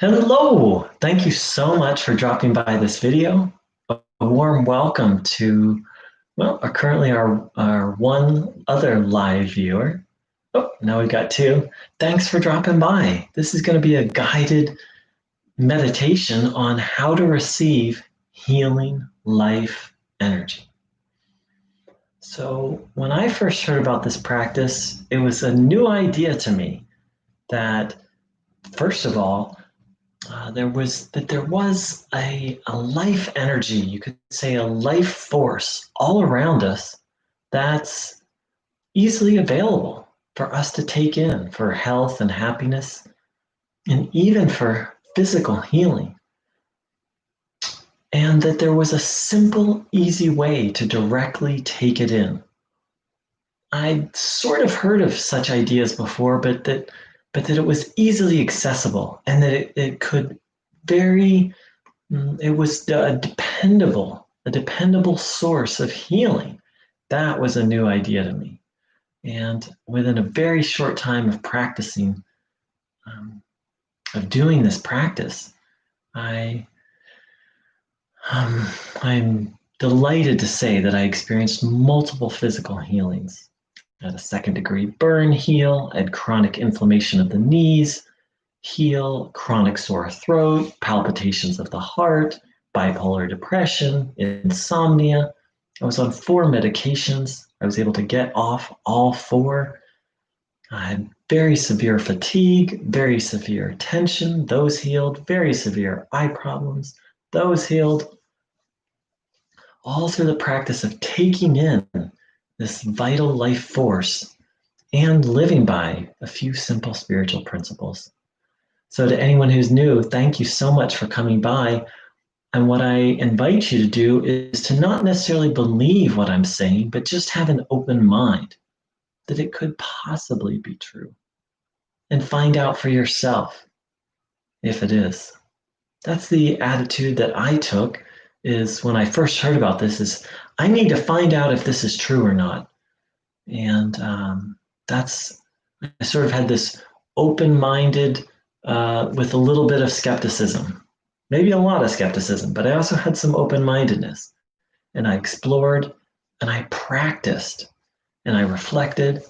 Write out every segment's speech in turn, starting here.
Hello! Thank you so much for dropping by this video. A warm welcome to, currently our one other live viewer. Oh, now we've got two. Thanks for dropping by. This is going to be a guided meditation on how to receive healing life energy. So when I first heard about this practice, it was a new idea to me that, first of all, there was a life energy, you could say a life force all around us that's easily available for us to take in for health and happiness and even for physical healing. And that there was a simple, easy way to directly take it in. I'd sort of heard of such ideas before, but that it was easily accessible and that it could very it was a dependable source of healing. That was a new idea to me. And within a very short time of practicing, um, of doing this practice, I, I'm delighted to say that I experienced multiple physical healings. I had a second degree burn heal, I had chronic inflammation of the knees, heal, chronic sore throat, palpitations of the heart, bipolar depression, insomnia. I was on 4 medications. I was able to get off all 4. I had very severe fatigue, very severe tension, those healed, very severe eye problems, those healed, all through the practice of taking in this vital life force and living by a few simple spiritual principles. So, to anyone who's new, thank you so much for coming by. And what I invite you to do is to not necessarily believe what I'm saying, but just have an open mind that it could possibly be true and find out for yourself if it is. That's the attitude that I took is when I first heard about this is I need to find out if this is true or not. And that's, I sort of had this open-minded with a little bit of skepticism, maybe a lot of skepticism, but I also had some open-mindedness. And I explored and I practiced and I reflected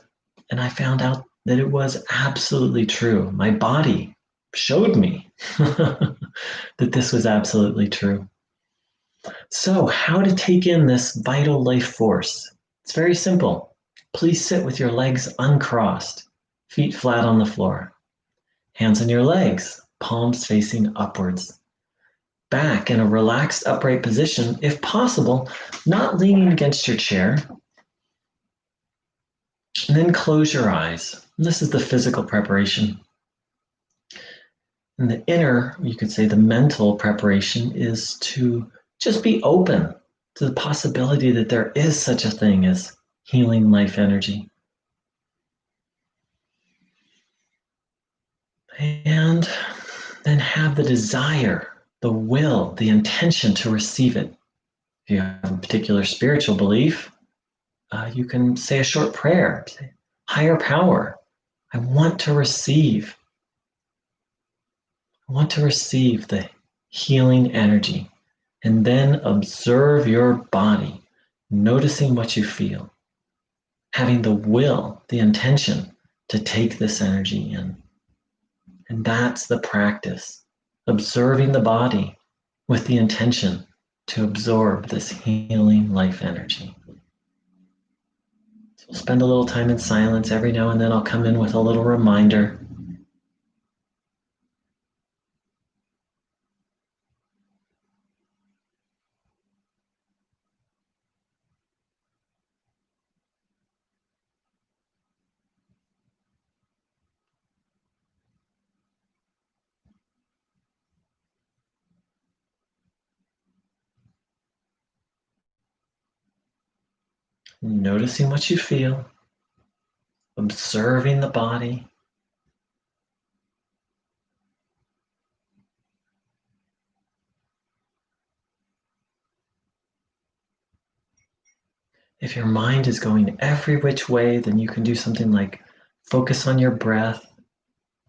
and I found out that it was absolutely true. My body showed me that this was absolutely true. So, how to take in this vital life force? It's very simple. Please sit with your legs uncrossed, feet flat on the floor. Hands on your legs, palms facing upwards. Back in a relaxed upright position, if possible, not leaning against your chair. And then close your eyes. And this is the physical preparation. And the inner, you could say the mental preparation, is to just be open to the possibility that there is such a thing as healing life energy. And then have the desire, the will, the intention to receive it. If you have a particular spiritual belief, you can say a short prayer. Say, higher power, I want to receive. I want to receive the healing energy. And then observe your body, noticing what you feel, having the will, the intention to take this energy in. And that's the practice, observing the body with the intention to absorb this healing life energy. So we'll spend a little time in silence. Every now and then I'll come in with a little reminder. Noticing what you feel, observing the body. If your mind is going every which way, then you can do something like focus on your breath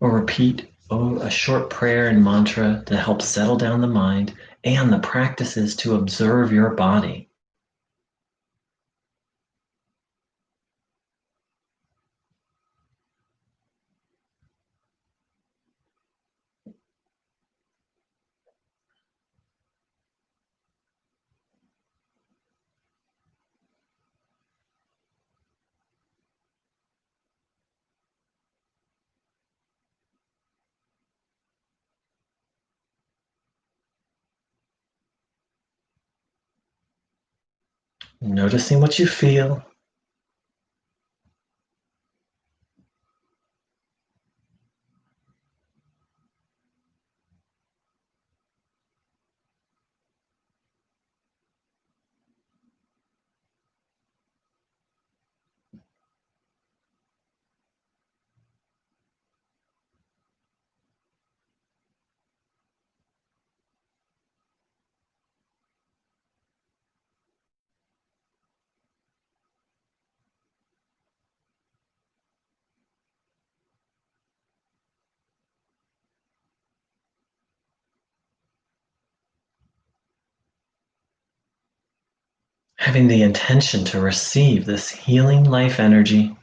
or repeat a short prayer and mantra to help settle down the mind, and the practices to observe your body. Noticing what you feel. Having the intention to receive this healing life energy.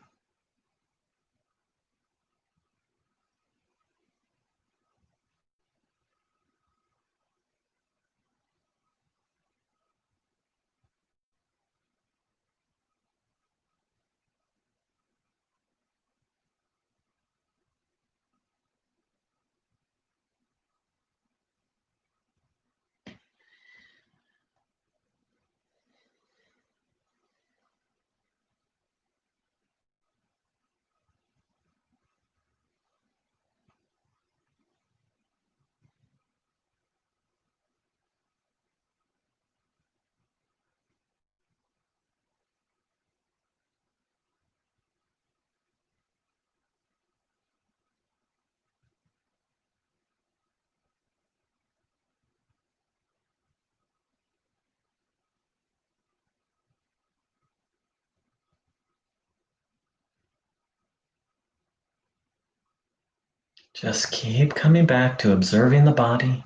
Just keep coming back to observing the body.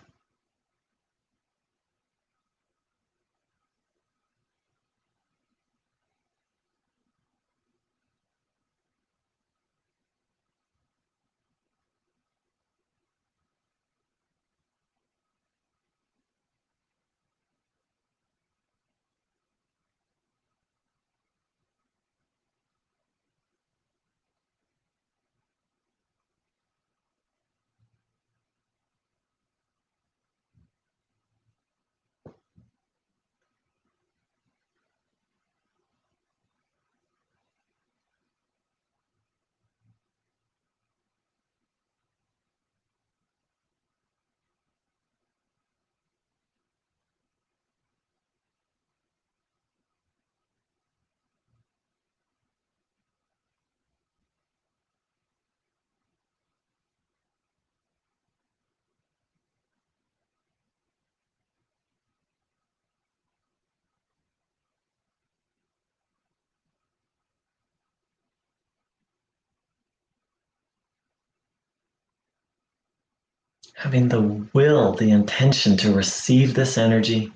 Having the will, the intention to receive this energy.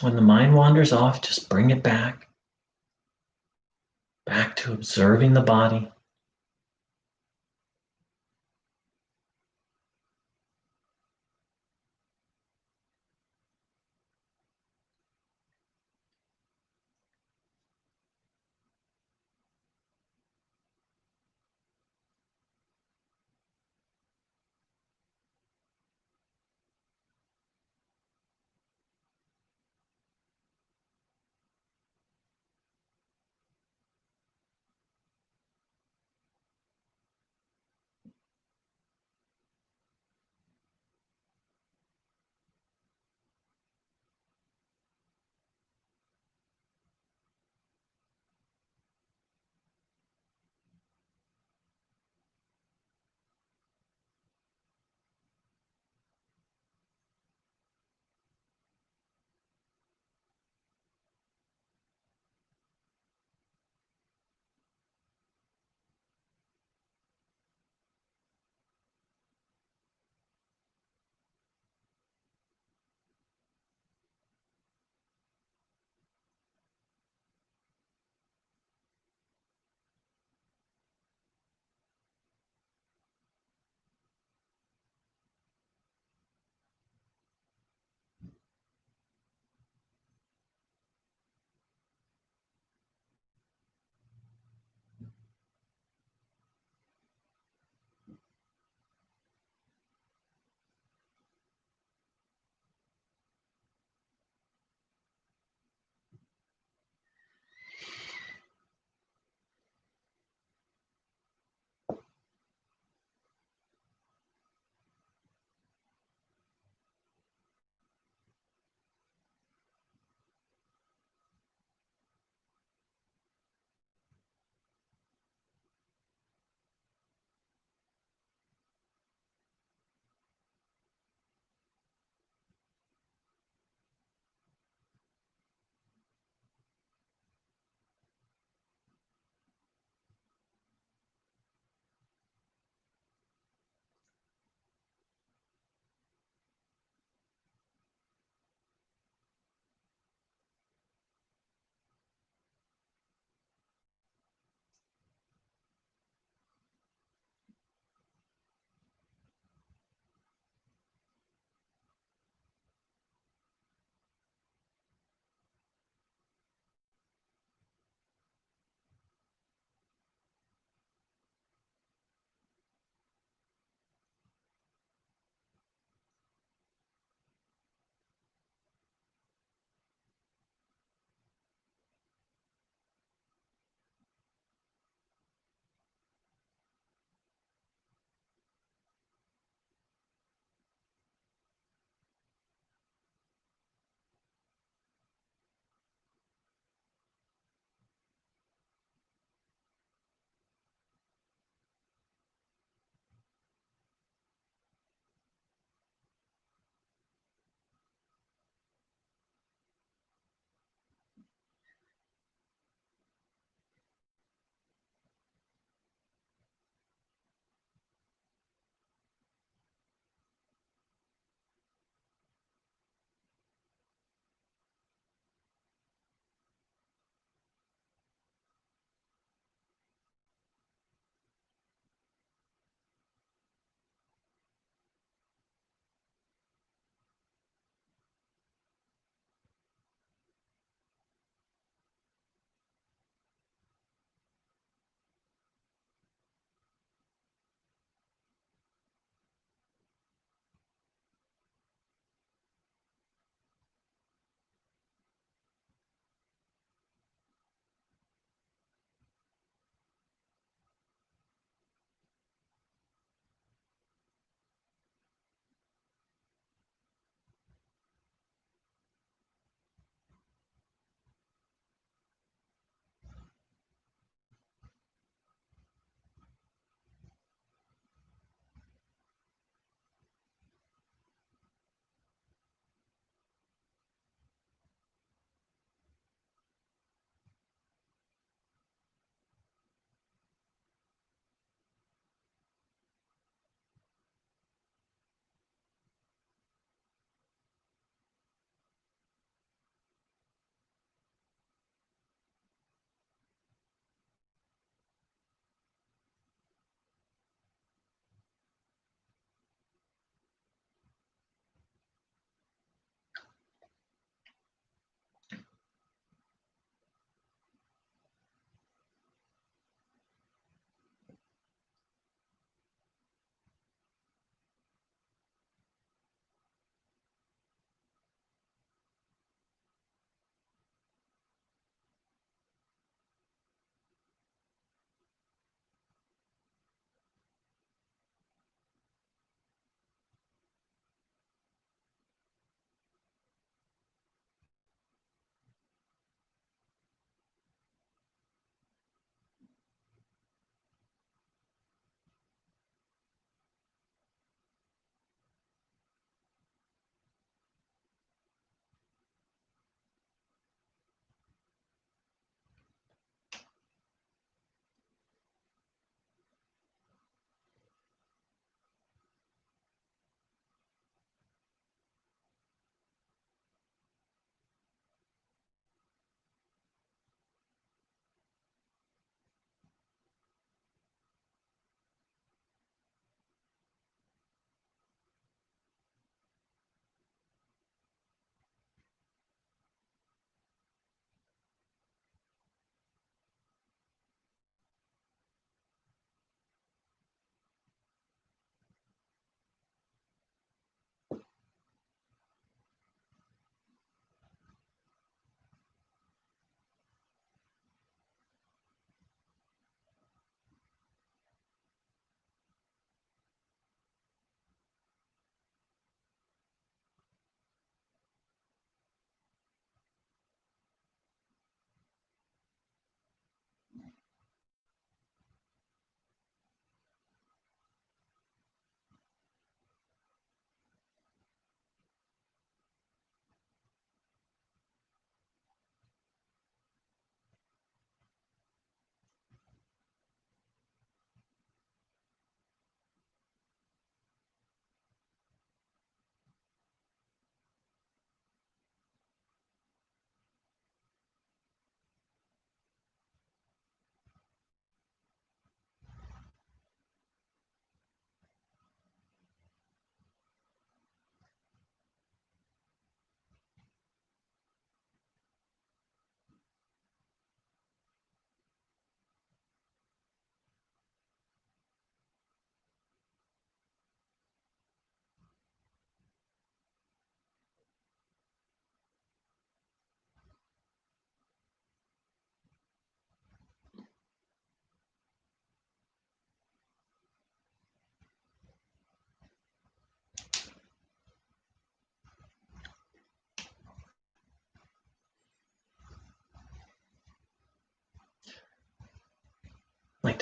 When the mind wanders off, just bring it back to observing the body.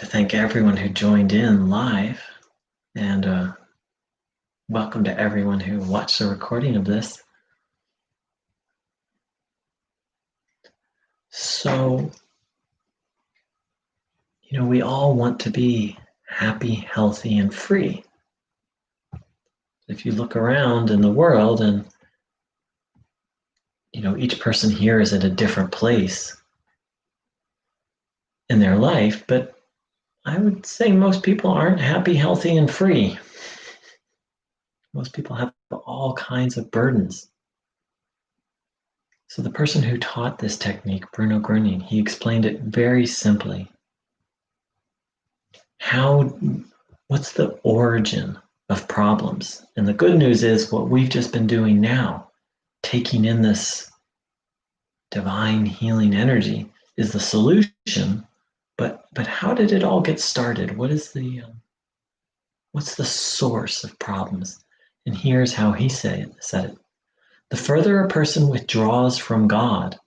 thank everyone who joined in live, and welcome to everyone who watched the recording of this. So, we all want to be happy, healthy, and free. If you look around in the world and, each person here is at a different place in their life, but I would say most people aren't happy, healthy, and free. Most people have all kinds of burdens. So the person who taught this technique, Bruno Gröning, he explained it very simply. What's the origin of problems? And the good news is what we've just been doing now, taking in this divine healing energy, is the solution. But how did it all get started? What's the source of problems? And here's how he said it. The further a person withdraws from God,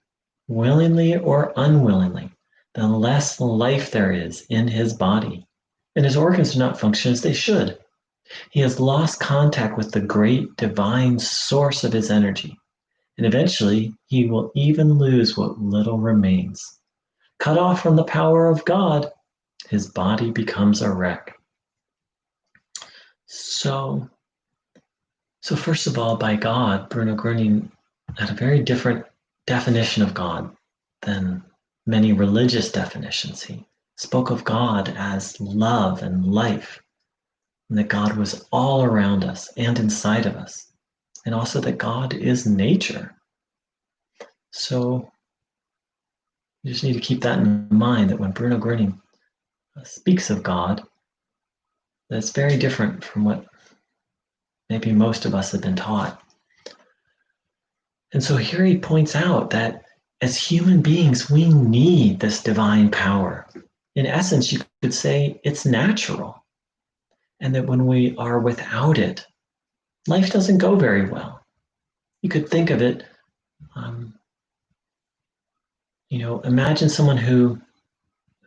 willingly or unwillingly, the less life there is in his body, and his organs do not function as they should. He has lost contact with the great divine source of his energy, and eventually he will even lose what little remains. Cut off from the power of God, his body becomes a wreck. So first of all, by God, Bruno Gröning had a very different definition of God than many religious definitions. He spoke of God as love and life, and that God was all around us and inside of us, and also that God is nature. So you just need to keep that in mind, that when Bruno Gröning speaks of God, that's very different from what maybe most of us have been taught. And so here he points out that as human beings, we need this divine power. In essence, you could say it's natural. And that when we are without it, life doesn't go very well. You could think of it, imagine someone who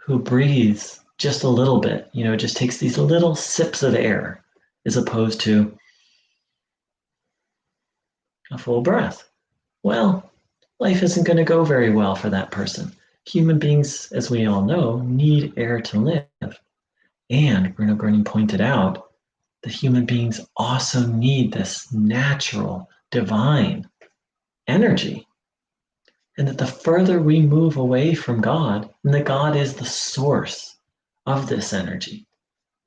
breathes just a little bit, just takes these little sips of air as opposed to a full breath. Well, life isn't going to go very well for that person. Human beings, as we all know, need air to live. And Bruno Gröning pointed out that human beings also need this natural, divine energy. And that the further we move away from God, and that God is the source of this energy,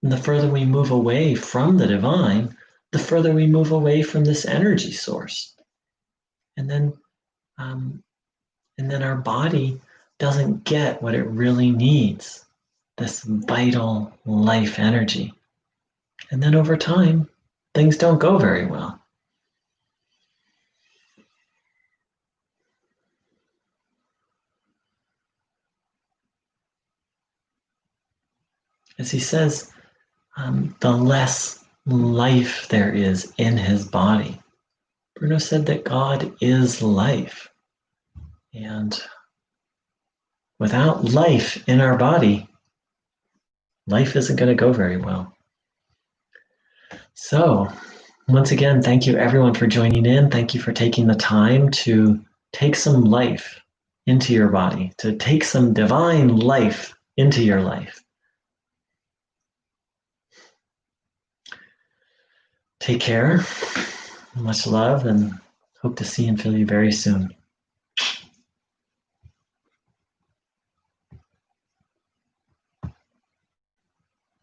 and the further we move away from the divine, the further we move away from this energy source. And then our body doesn't get what it really needs, this vital life energy. And then over time, things don't go very well. As he says, the less life there is in his body. Bruno said that God is life. And without life in our body, life isn't going to go very well. So, once again, thank you everyone for joining in. Thank you for taking the time to take some life into your body, to take some divine life into your life. Take care, much love, and hope to see and feel you very soon.